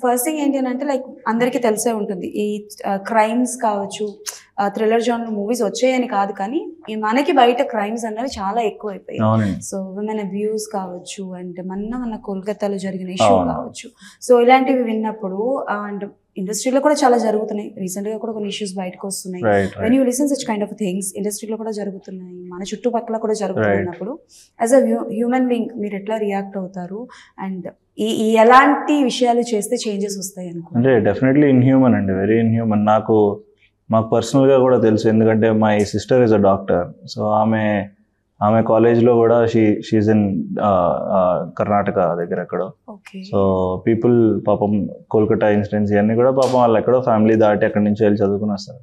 First thing ఏంటి అని అంటే లైక్ అందరికీ తెలిసే ఉంటుంది ఈ క్రైమ్స్ కావచ్చు, థ్రిల్లర్ జానర్ మూవీస్ వచ్చాయని కాదు, కానీ మనకి బయట క్రైమ్స్ అన్నవి చాలా ఎక్కువ అయిపోయాయి. సో విమెన్ అబ్యూస్ కావచ్చు, అండ్ మన కోల్కతాలో జరిగిన ఇష్యూ కావచ్చు. సో ఇలాంటివి విన్నప్పుడు అండ్ ఇండస్ట్రీలో కూడా చాలా జరుగుతున్నాయి. రీసెంట్ గా కూడా కొన్ని ఇష్యూస్ బయటకు వస్తున్నాయి. When you listen such kind of things, ఇండస్ట్రీలో కూడా జరుగుతున్నాయి, మన చుట్టుపక్కల కూడా జరుగుతున్నప్పుడు యాజ్ అ హ్యూమన్ బీయింగ్ మీరు ఎట్లా రియాక్ట్ అవుతారు, అండ్ ఈ ఎలాంటి విషయాలు చేస్తే చేంజెస్ వస్తాయి అనుకో? అంటే డెఫినెట్లీ ఇన్హ్యూమన్ అండి, వెరీ ఇన్హ్యూమన్. మాకు పర్సనల్గా కూడా తెలుసు, ఎందుకంటే my sister is a doctor. So ఆమె కాలేజ్లో కూడా షీఈ్ ఇన్ కర్ణాటక దగ్గర ఎక్కడో. సో పీపుల్ పాపం కోల్కతా ఇన్సిడెంట్స్ ఇవన్నీ కూడా పాపం వాళ్ళు ఎక్కడో ఫ్యామిలీ దాటి అక్కడి నుంచి వెళ్ళి చదువుకుని వస్తారు.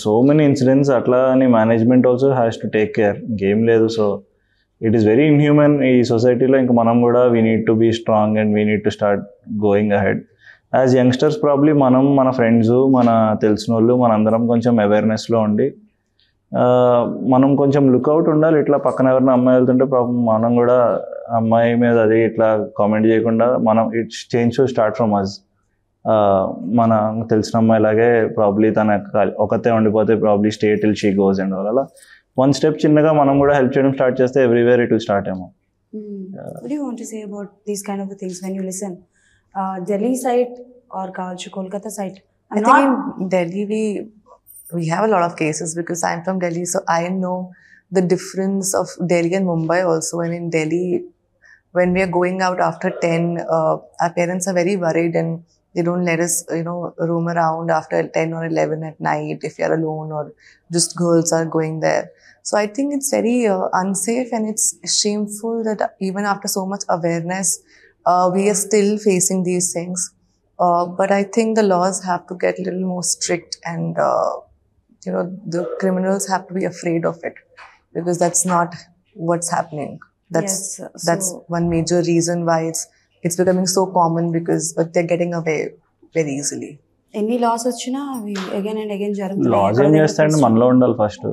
సో మెనీ ఇన్సిడెంట్స్ అట్లా అని management also has to take care, ఇంకేం లేదు. So it is very inhuman ఈ సొసైటీలో. ఇంకా మనం కూడా we need to be strong and we need to start going ahead. As youngsters probably మన ఫ్రెండ్స్, మన తెలిసిన వాళ్ళు, మనందరం కొంచెం అవేర్నెస్లో ఉండి మనం కొంచెం లుక్అవుట్ ఉండాలి. ఇట్లా పక్కన ఎవరైనా అమ్మాయి వెళ్తుంటే ప్రాబ్లం మనం కూడా అమ్మాయి మీద అది ఇట్లా కామెంట్ చేయకుండా మనం it's change to start from us. మన తెలిసిన అమ్మాయిలాగే ప్రాబ్లీ తన ఒకతే ఉండిపోతే probably stay till she goes and అలా వన్ స్టెప్ చిన్నగా మనం కూడా హెల్ప్ చేయడం స్టార్ట్ చేస్తే ఎవ్రీవేర్ ఇట్ విల్ స్టార్ట్ ఏమో. What do you want to say about these kind of things when you listen? Delhi side or Kolkata side? I think in Delhi we have a lot of cases because I'm from Delhi, so I know the difference of Delhi and Mumbai also. And in Delhi, when we are going out after 10, our parents are very worried and they don't let us, roam around after 10 or 11 at night if you're alone or just girls are going there. So I think it's very unsafe, and it's shameful that even after so much awareness, we are still facing these things. But I think the laws have to get a little more strict, and the criminals have to be afraid of it, because that's not what's happening. That's one major reason why it's becoming so common, but they're getting away very easily. ఎన్ని loss వచ్చినా అవి again and again జరుగుతాయి. Loss ఏం చేస్తాయండి, మనలో ఉండాలి first.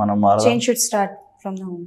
మనం change should start from the home.